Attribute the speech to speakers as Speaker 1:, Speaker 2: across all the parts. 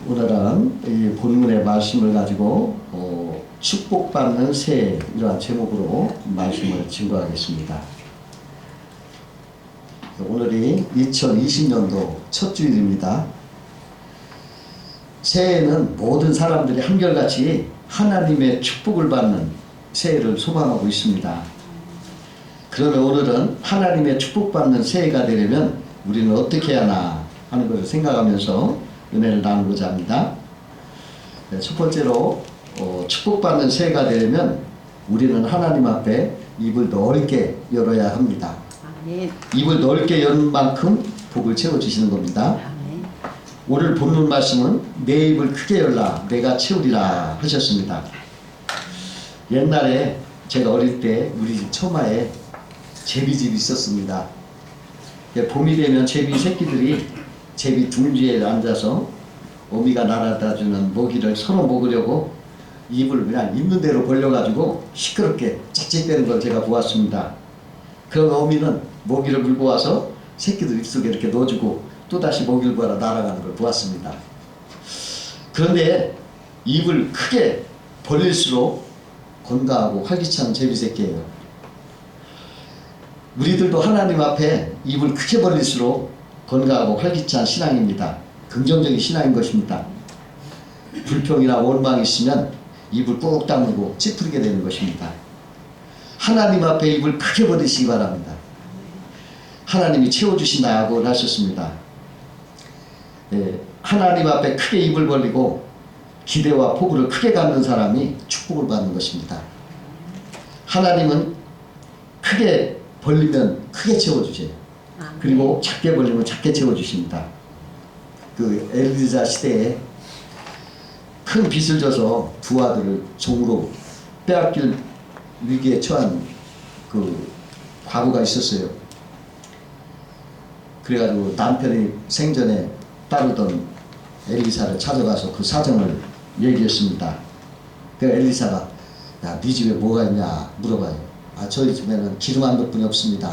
Speaker 1: 오늘은 이 본문의 말씀을 가지고 축복받는 새해 이러한 제목으로 말씀을 증거하겠습니다. 오늘이 2020년도 첫 주일입니다. 새해에는 모든 사람들이 한결같이 하나님의 축복을 받는 새해를 소망하고 있습니다. 그러면 오늘은 하나님의 축복받는 새해가 되려면 우리는 어떻게 해야 하나 하는 것을 생각하면서 은혜를 나누고자 합니다. 첫 번째로 축복받는 새해가 되려면 우리는 하나님 앞에 입을 넓게 열어야 합니다.
Speaker 2: 아멘.
Speaker 1: 입을 넓게 여는 만큼 복을 채워주시는 겁니다.
Speaker 2: 아멘.
Speaker 1: 오늘 본문 말씀은 내 입을 크게 열라 내가 채우리라 하셨습니다. 옛날에 제가 어릴 때 우리 집 처마에 제비집이 있었습니다. 봄이 되면 제비 새끼들이 제비 둥지에 앉아서 어미가 날아다 주는 먹이를 서로 먹으려고 입을 그냥 있는 대로 벌려가지고 시끄럽게 짹짹대는 걸 제가 보았습니다. 그런 어미는 먹이를 물고 와서 새끼들 입속에 이렇게 넣어주고 또다시 먹이를 구하러 날아가는 걸 보았습니다. 그런데 입을 크게 벌릴수록 건강하고 활기찬 제비 새끼예요. 우리들도 하나님 앞에 입을 크게 벌릴수록 건강하고 활기찬 신앙입니다. 긍정적인 신앙인 것입니다. 불평이나 원망이 있으면 입을 꾹 다물고 찌푸리게 되는 것입니다. 하나님 앞에 입을 크게 벌리시기 바랍니다. 하나님이 채워주신다고 하셨습니다. 하나님 앞에 크게 입을 벌리고 기대와 포부를 크게 갖는 사람이 축복을 받는 것입니다. 하나님은 크게 벌리면 크게 채워주세요. 그리고 작게 벌리면 작게 채워주십니다. 그 엘리자 시대에 큰 빚을 져서 두 아들을 종으로 빼앗길 위기에 처한 그 과부가 있었어요. 그래가지고 남편이 생전에 따르던 엘리사를 찾아가서 그 사정을 얘기했습니다. 그래서 엘리사가 야, 네 집에 뭐가 있냐 물어봐요. 아, 저희 집에는 기름 한 덕분이 없습니다.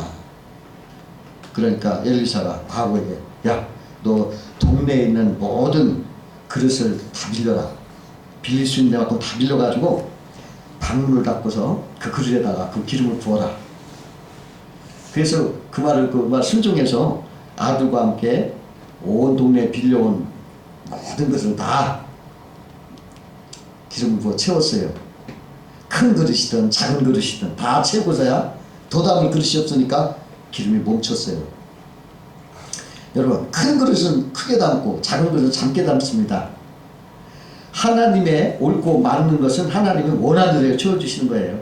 Speaker 1: 그러니까 엘리사가 과부에게 야, 너 동네에 있는 모든 그릇을 다 빌려라. 빌릴 수 있는 데만큼 다 빌려가지고 방문을 닫고서 그 그릇에다가 그 기름을 부어라. 그래서 그 말 순종해서 아들과 함께 온 동네에 빌려온 모든 것을 다 기름을 부어 채웠어요. 큰 그릇이든 작은 그릇이든 다 채우고서야 더 담을 그릇이 없으니까 기름이 멈췄어요. 여러분, 큰 그릇은 크게 담고 작은 그릇은 작게 담습니다. 하나님의 옳고 맞는 것은 하나님은 원하는 대로 채워주시는 거예요.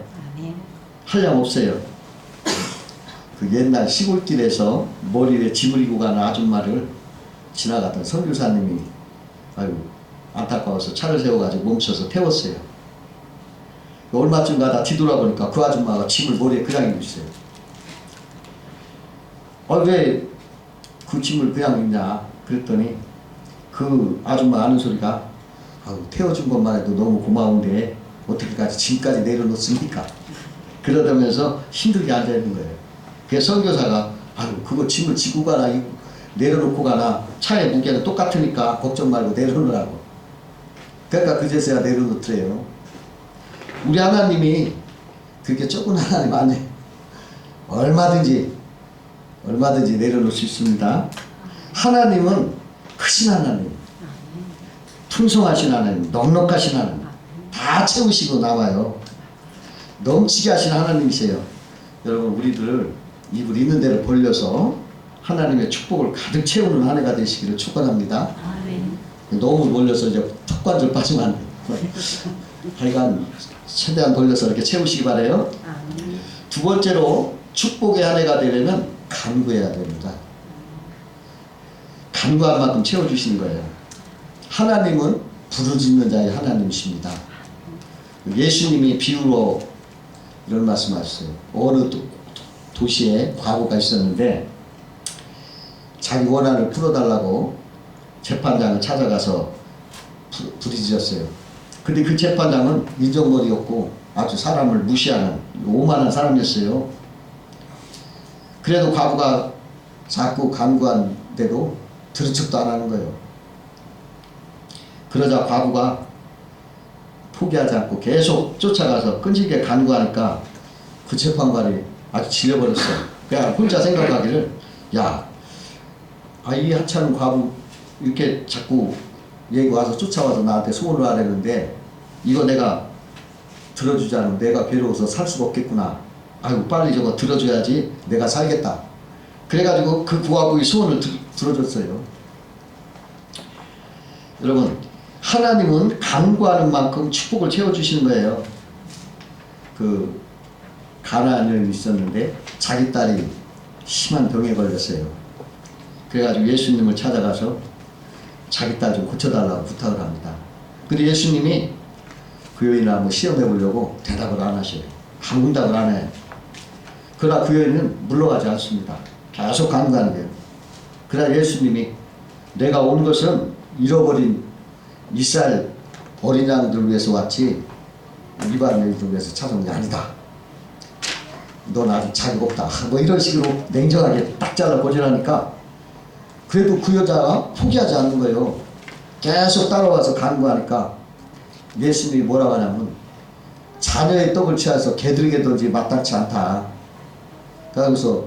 Speaker 1: 한량 없어요. 그 옛날 시골길에서 머리에 짐을 이고 가는 아줌마를 지나가던 선교사님이 아유 안타까워서 차를 세워가지고 멈춰서 태웠어요. 얼마쯤 가다 뒤돌아보니까 그 아줌마가 짐을 머리에 그냥 이고 있어요. 왜 그 짐을 그냥 입냐 그랬더니 그 아줌마 하는 소리가 태워준 것만 해도 너무 고마운데 어떻게까지 짐까지 내려놓습니까? 그러다면서 힘들게 앉아있는 거예요. 그래서 선교사가 그거 짐을 지고 가나 내려놓고 가나 차의 무게는 똑같으니까 걱정 말고 내려놓으라고. 그러니까 그제서야 내려놓더래요. 우리 하나님이 그렇게 조금 하나님 아니에요. 얼마든지 내려놓을 수 있습니다. 하나님은 크신 하나님, 풍성하신 하나님, 넉넉하신 하나님, 다 채우시고 나와요. 넘치게 하신 하나님이세요. 여러분, 우리들 입을 있는 대로 벌려서 하나님의 축복을 가득 채우는 한 해가 되시기를 축원합니다. 너무 벌려서 이제 턱관절 빠지면 안 돼요. 하여간 최대한 벌려서 이렇게 채우시기 바라요. 두 번째로 축복의 한 해가 되려면 간구해야 됩니다. 간구한 만큼 채워주시는 거예요. 하나님은 부르짖는 자의 하나님이십니다. 예수님이 비유로 이런 말씀하셨어요. 어느 도시에 과부가 있었는데 자기 원한을 풀어달라고 재판장을 찾아가서 부르짖었어요. 근데 그 재판장은 인정머리였고 아주 사람을 무시하는 오만한 사람이었어요. 그래도 과부가 자꾸 간구한데도 들은 척도 안 하는 거예요. 그러자 과부가 포기하지 않고 계속 쫓아가서 끈질게 간구하니까 그 재판관이 아주 질려버렸어요. 그냥 혼자 생각하기를, 야, 이 하찮은 과부 이렇게 자꾸 얘기 와서 쫓아와서 나한테 소원을 하려는데 이거 내가 들어주지 않으면 내가 괴로워서 살 수가 없겠구나. 아이고, 빨리 저거 들어줘야지 내가 살겠다. 그래가지고 그 과부의 소원을 들어줬어요. 여러분, 하나님은 간구하는 만큼 축복을 채워주시는 거예요. 그 가나안 여인이 있었는데 자기 딸이 심한 병에 걸렸어요. 그래가지고 예수님을 찾아가서 자기 딸 좀 고쳐달라고 부탁을 합니다. 근데 예수님이 그 여인을 한번 시험해 보려고 대답을 안 하셔요. 아무 응답을 안 해요. 그러나 그 여인은 물러가지 않습니다. 계속 간구하는 거예요. 그러나 예수님이 내가 온 것은 잃어버린 이스라엘 어린 양들을 위해서 왔지 이방 여인들을 위해서 찾아온 게 아니다. 넌 아직 자격 없다. 뭐 이런 식으로 냉정하게 딱 잘라 고지하니까 그래도 그 여자가 포기하지 않는 거예요. 계속 따라와서 간구하니까 예수님이 뭐라고 하냐면 자녀의 떡을 취해서 개들에게 던지 마땅치 않다. 그래서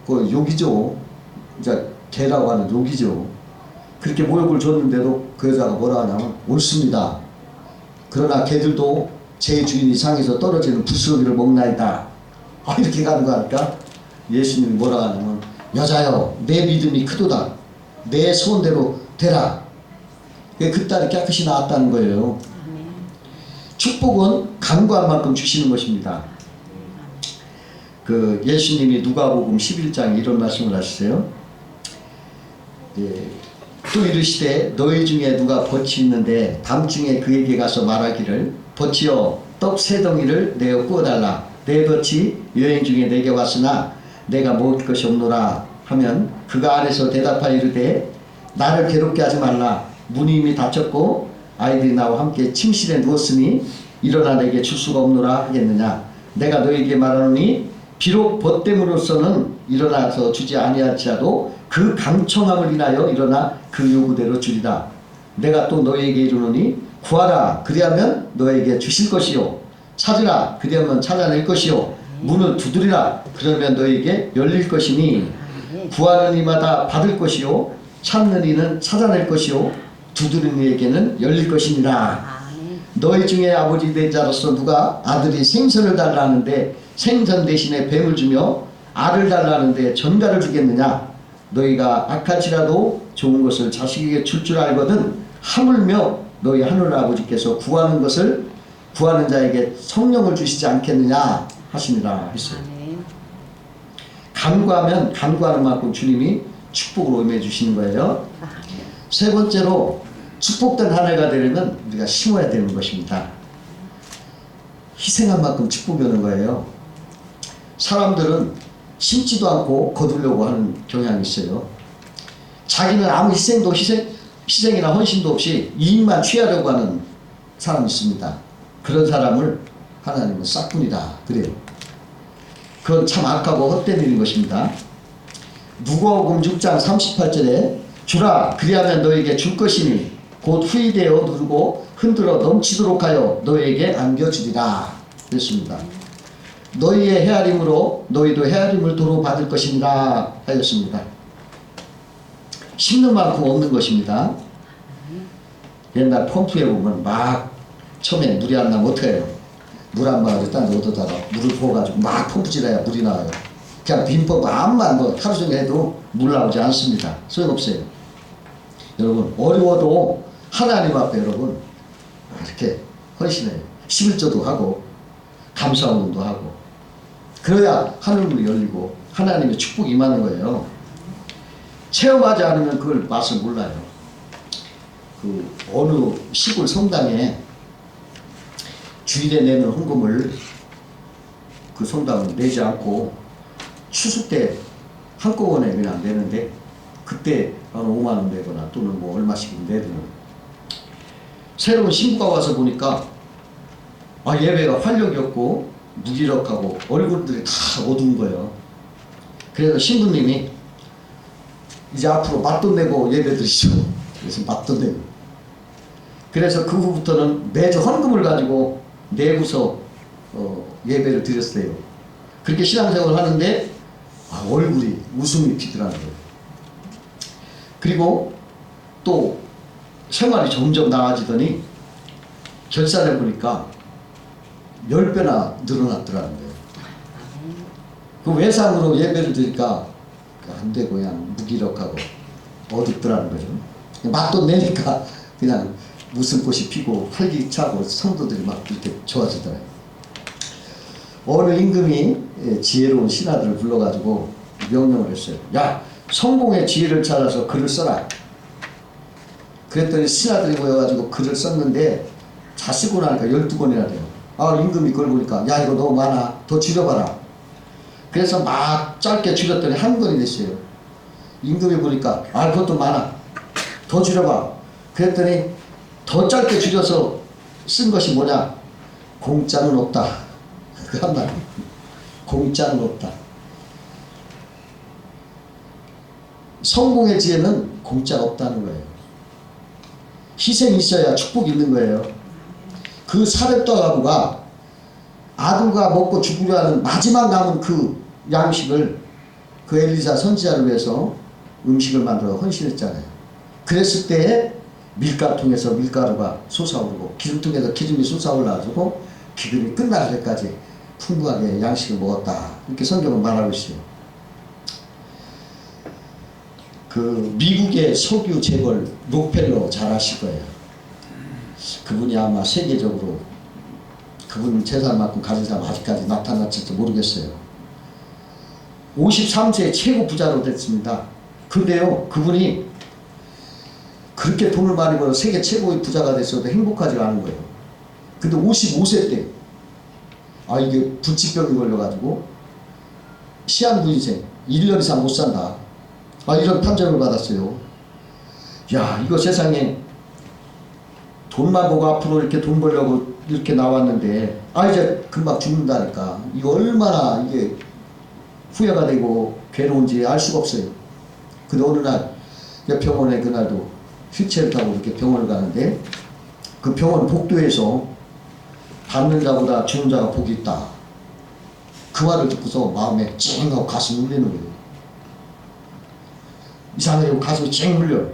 Speaker 1: 그 욕이죠. 이제 개라고 하는 욕이죠. 그렇게 모욕을 줬는데도 그 여자가 뭐라 하냐면 옳습니다. 그러나 개들도 제 주인이 상에서 떨어지는 부스러기를 먹나이다. 이렇게 간구하니까 예수님이 뭐라 하냐면 여자여 내 믿음이 크도다. 내 소원대로 되라. 그 딸이 깨끗이 나았다는 거예요. 축복은 간구한 만큼 주시는 것입니다. 그 예수님이 누가복음 11장에 이런 말씀을 하시세요. 예, 또 이르시되 너희 중에 누가 덫이 있는데 밤중에 그에게 가서 말하기를 덫이여 떡 세 덩이를 내어 구워달라. 내 덫이 여행 중에 내게 왔으나 내가 먹을 것이 없노라 하면 그가 안에서 대답하여 이르되 나를 괴롭게 하지 말라. 문이 이미 닫혔고 아이들이 나와 함께 침실에 누웠으니 일어나 내게 줄 수가 없노라 하겠느냐. 내가 너에게 말하노니 비록 벗됨으로써는 일어나서 주지 아니할지라도 그 강청함을 인하여 일어나 그 요구대로 주리라. 내가 또 너에게 이르노니 구하라 그리하면 너에게 주실 것이요 찾으라 그리하면 찾아낼 것이요 문을 두드리라 그러면 너에게 열릴 것이니 구하는 이마다 받을 것이요 찾는 이는 찾아낼 것이요 두드리는 이에게는 열릴 것이니라. 너희 중에 아버지 된 자로서 누가 아들이 생선을 달라는데 생선 대신에 뱀을 주며 알을 달라는데 전갈을 주겠느냐. 너희가 악할지라도 좋은 것을 자식에게 줄 줄 알거든 하물며 너희 하늘 아버지께서 구하는 것을 구하는 자에게 성령을 주시지 않겠느냐 하시니라 했어요. 간구하면 간구하는 만큼 주님이 축복을 임해 주시는 거예요. 세 번째로 축복된 한 해가 되려면 우리가 심어야 되는 것입니다. 희생한 만큼 축복이 오는 거예요. 사람들은 심지도 않고 거두려고 하는 경향이 있어요. 자기는 아무 희생이나 헌신도 없이 이익만 취하려고 하는 사람이 있습니다. 그런 사람을 하나님은 싹뿐이다 그래요. 그건 참 악하고 헛된 일인 것입니다. 누가복음 6장 38절에 주라 그리하면 너에게 줄 것이니 곧 후이되어 누르고 흔들어 넘치도록 하여 너에게 안겨주리라 그랬습니다. 너희의 헤아림으로 너희도 헤아림을 도로 받을 것이니라 하였습니다. 심는 만큼 없는 것입니다. 옛날 펌프에 보면 막 처음에 물이 안 나면 어떻게 해요? 물 안 마어도 딴 데 얻어다가 물을 부어가지고 막 펌프질해야 물이 나와요. 그냥 빈 펌프 암만 뭐 하루 종일 해도 물 나오지 않습니다. 소용없어요. 여러분 어려워도 하나님 앞에 여러분 이렇게 헌신해요. 11조도 하고 감사운동도 하고 그래야 하늘문이 열리고 하나님의 축복이 임하는 거예요. 체험하지 않으면 그걸 맛을 몰라요. 그 어느 시골 성당에 주일에 내는 헌금을 그 성당은 내지 않고 추수 때 한꺼번에 그냥 내는데 그때 한 5만 원 내거나 또는 뭐 얼마씩 내드는 새로운 신부가 와서 보니까 예배가 활력이 없고 무기력하고 얼굴들이 다 어두운 거예요. 그래서 신부님이 이제 앞으로 맞돈 내고 예배 드리죠. 그래서 맞돈 내고 그래서 그 후부터는 매주 헌금을 가지고 내고서 예배를 드렸어요. 그렇게 신앙생활을 하는데 얼굴이 웃음이 피더라는 거예요. 그리고 또 생활이 점점 나아지더니 결산해 보니까 10배나 늘어났더라는 거예요. 그 외상으로 예배를 드리니까 안 되고 그냥 무기력하고 어둡더라는 거죠. 맛도 내니까 그냥 웃음꽃이 피고 활기차고 성도들이 막 이렇게 좋아지더라고요. 어느 임금이 지혜로운 신하들을 불러가지고 명령을 했어요. 야, 성공의 지혜를 찾아서 글을 써라. 그랬더니 신하들이 모여가지고 글을 썼는데 다 쓰고 나니까 12권이나 돼요. 임금이 그걸 보니까 야, 이거 너무 많아. 더 줄여봐라. 그래서 막 짧게 줄였더니 한 권이 됐어요. 임금이 보니까 그것도 많아. 더 줄여봐. 그랬더니 더 짧게 줄여서 쓴 것이 뭐냐? 공짜는 없다. 그 한마디. 공짜는 없다. 성공의 지혜는 공짜가 없다는 거예요. 희생이 있어야 축복이 있는 거예요. 그 사렙다 가부가 아들과 먹고 죽으려 하는 마지막 남은 그 양식을 그 엘리사 선지자를 위해서 음식을 만들어 헌신했잖아요. 그랬을 때 밀가통에서 밀가루가 솟아오르고 기름통에서 기름이 솟아올라가지고 기름이 끝날 때까지 풍부하게 양식을 먹었다. 이렇게 성경은 말하고 있어요. 그 미국의 석유 재벌 록펠러 잘 아실 거예요. 그분이 아마 세계적으로 그분 재산만큼 가진 사람 아직까지 나타났을지 모르겠어요. 53세에 최고 부자로 됐습니다. 근데요, 그분이 그렇게 돈을 많이 벌어 세계 최고의 부자가 됐어도 행복하지가 않은 거예요. 근데 55세 때 이게 불치병이 걸려가지고 시한부인생 1년 이상 못 산다. 이런 판정을 받았어요. 야, 이거 세상에 돈만 보고 앞으로 이렇게 돈 벌려고 이렇게 나왔는데 이제 금방 죽는다니까. 이거 얼마나 이게 후회가 되고 괴로운지 알 수가 없어요. 근데 어느 날 병원에 그날도 휠체어를 타고 이렇게 병원을 가는데 그 병원 복도에서 받는 자보다 주는 자가 복이 있다. 그 말을 듣고서 마음에 찡하고 가슴이 울리는 거예요. 이상하게 가슴이 찡 울려요.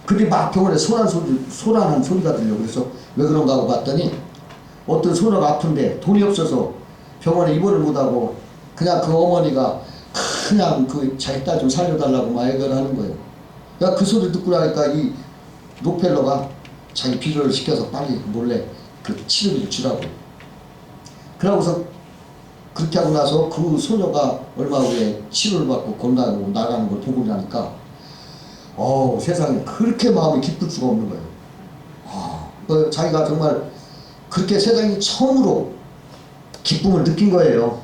Speaker 1: 근데 막 병원에 소란한 소리가 들려. 그래서 왜 그런가 하고 봤더니 어떤 소녀가 아픈데 돈이 없어서 병원에 입원을 못하고 그냥 그 어머니가 그냥 그 자기 딸 좀 살려달라고 막 애걸을 하는 거예요. 그 소리 듣고 나니까 이 록펠러가 자기 비료를 시켜서 빨리 몰래 그 치료비를 주라고. 그러고서 그렇게 하고 나서 그 소녀가 얼마 후에 치료를 받고 건강하고 나가는 걸 보고 나니까 세상에 그렇게 마음이 기쁠 수가 없는 거예요. 자기가 정말 그렇게 세상에 처음으로 기쁨을 느낀 거예요.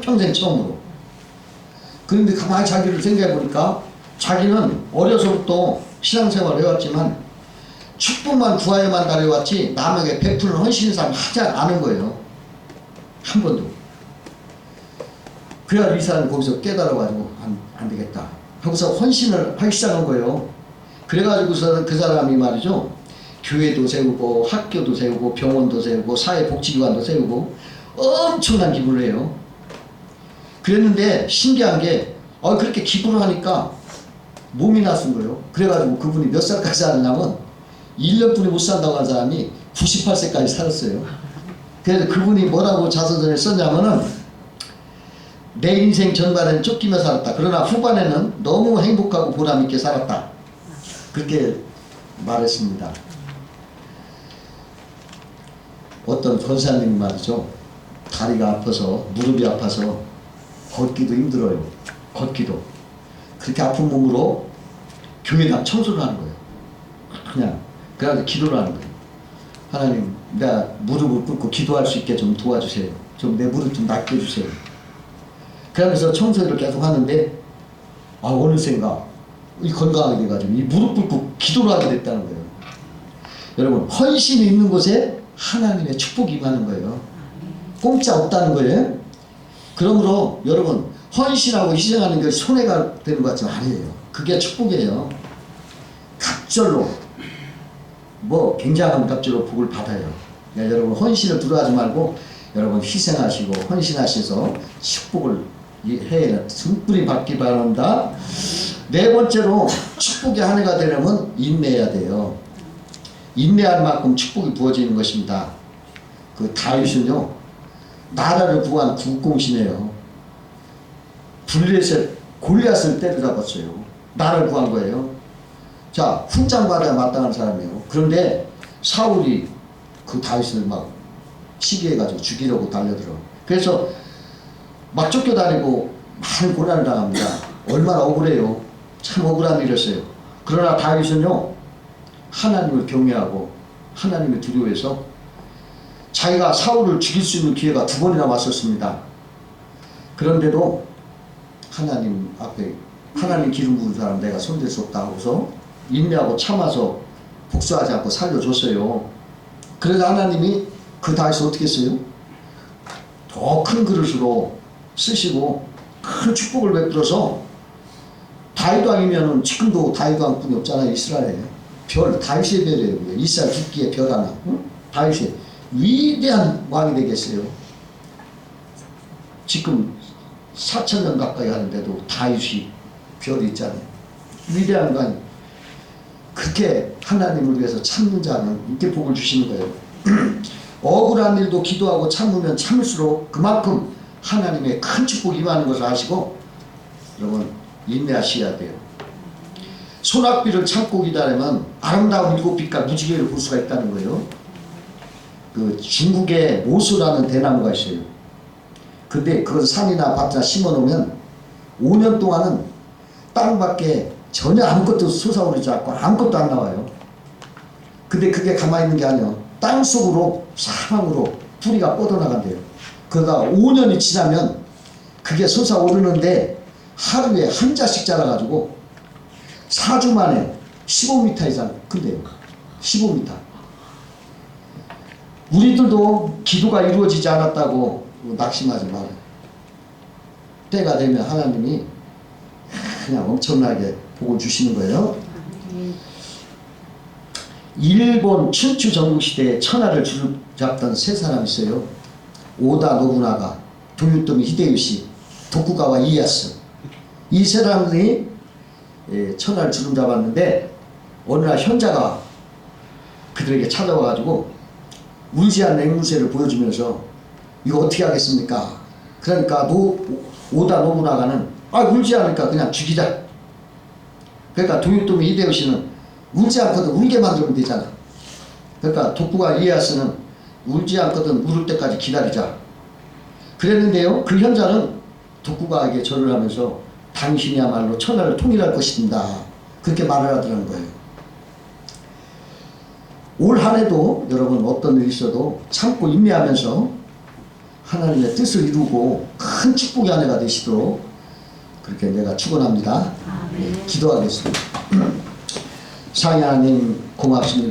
Speaker 1: 평생 처음으로. 그런데 가만히 자기를 생각해 보니까 자기는 어려서부터 신앙생활을 해왔지만 축복만 구하여만 달려왔지 남에게 베푸는 헌신의 삶을 하지 않은 거예요. 한 번도. 그래야 이 사람이 거기서 깨달아가지고 안 되겠다 하고서 헌신을 하기 시작한 거예요. 그래가지고서 그 사람이 말이죠, 교회도 세우고 학교도 세우고 병원도 세우고 사회복지기관도 세우고 엄청난 기부를 해요. 그랬는데 신기한 게 그렇게 기부를 하니까 몸이 나쁜 거예요. 그래가지고 그분이 몇 살까지 살았냐면 1년뿐이 못 산다고 한 사람이 98세까지 살았어요. 그래서 그분이 뭐라고 자서전에 썼냐면은 내 인생 전반에는 쫓기며 살았다. 그러나 후반에는 너무 행복하고 보람있게 살았다. 그렇게 말했습니다. 어떤 권사님이 말이죠, 다리가 아파서 무릎이 아파서 걷기도 힘들어요. 걷기도. 그렇게 아픈 몸으로 교회가 청소를 하는 거예요. 그냥 그래서 기도를 하는 거예요. 하나님, 내가 무릎을 꿇고 기도할 수 있게 좀 도와주세요. 좀 내 무릎 좀 낫게 해주세요. 그러면서 청소를 계속 하는데 어느샌가 이 건강하게 돼가지고 이 무릎 꿇고 기도를 하게 됐다는 거예요. 여러분, 헌신이 있는 곳에 하나님의 축복이 임하는 거예요. 공짜 없다는 거예요. 그러므로 여러분, 헌신하고 희생하는 게 손해가 되는 것 같지만 아니에요. 그게 축복이에요. 갑절로 뭐 굉장한 값으로 복을 받아요. 그러니까 여러분 헌신을 두려워하지 말고 여러분 희생하시고 헌신하셔서 축복을 해에 등불이 받기 바랍니다. 네 번째로 축복의 한 해가 되려면 인내해야 돼요. 인내할 만큼 축복이 부어지는 것입니다. 그 다윗은요 나라를 구한 국공신이에요. 블레셋 골리앗을 때려잡았어요. 나라를 구한 거예요. 자, 훈장받아야 마땅한 사람이에요. 그런데 사울이 그 다윗을 막 시기해가지고 죽이려고 달려들어. 그래서 막 쫓겨다니고 많은 고난을 당합니다. 얼마나 억울해요. 참 억울한 일이었어요. 그러나 다윗은요 하나님을 경외하고 하나님을 두려워해서 자기가 사울을 죽일 수 있는 기회가 2번이나 왔었습니다. 그런데도 하나님 앞에 하나님 기름 부은 사람 내가 손댈 수 없다 하고서 인내하고 참아서 복수하지 않고 살려줬어요. 그래서 하나님이 그 다윗을 어떻게 했어요? 더 큰 그릇으로 쓰시고 큰 축복을 베풀어서 다윗 왕이면은 지금도 다윗 왕뿐이 없잖아요. 이스라엘에 별 다윗의 별이에요. 이스라엘 국기의 별 하나. 응? 다윗의 위대한 왕이 되겠어요. 지금 4,000년 가까이 하는데도 다윗이 별이 있잖아요. 위대한 왕이. 그렇게 하나님을 위해서 참는 자는 이렇게 복을 주시는 거예요. 억울한 일도 기도하고 참으면 참을수록 그만큼 하나님의 큰 축복이 임하는 것을 아시고 여러분 인내하셔야 돼요. 소낙비를 참고 기다리면 아름다운 7빛깔 무지개를 볼 수가 있다는 거예요. 그 중국에 모수라는 대나무가 있어요. 근데 그걸 산이나 밭이나 심어놓으면 5년 동안은 땅밖에 전혀 아무것도 솟아오르지 않고 아무것도 안 나와요. 근데 그게 가만히 있는 게 아니에요. 땅속으로 사방으로 뿌리가 뻗어나간대요. 그러다 5년이 지나면 그게 솟아오르는데 하루에 한 자씩 자라가지고 4주 만에 15m 이상 큰대요. 15m. 우리들도 기도가 이루어지지 않았다고 낙심하지 말아요. 때가 되면 하나님이 그냥 엄청나게 복을 주시는 거예요. 일본 춘추 전국시대에 천하를 주잡던 3사람이 있어요. 오다 노부나가, 도요토미 히데요시, 도쿠가와 이에야스. 이 3사람이 천하를 주름잡았는데 어느 날 현자가 그들에게 찾아와가지고 울지 않는 앵무새를 보여주면서 이거 어떻게 하겠습니까? 그러니까 오다 노부나가는 울지 않으니까 그냥 죽이자. 그러니까 도요토미 히데요시는 울지 않거든 울게 만들면 되잖아. 그러니까 도쿠가 이에야스는 울지 않거든 울을 때까지 기다리자. 그랬는데요. 그 현자는 도쿠가에게 절을 하면서 당신이야말로 천하를 통일할 것입니다. 그렇게 말을 하더라는 거예요. 올 한 해도 여러분 어떤 일이 있어도 참고 인내하면서 하나님의 뜻을 이루고 큰 축복의 한 해가 되시도록 그렇게 내가 축원합니다. 네, 기도하겠습니다. 상해 하나님 고맙습니다.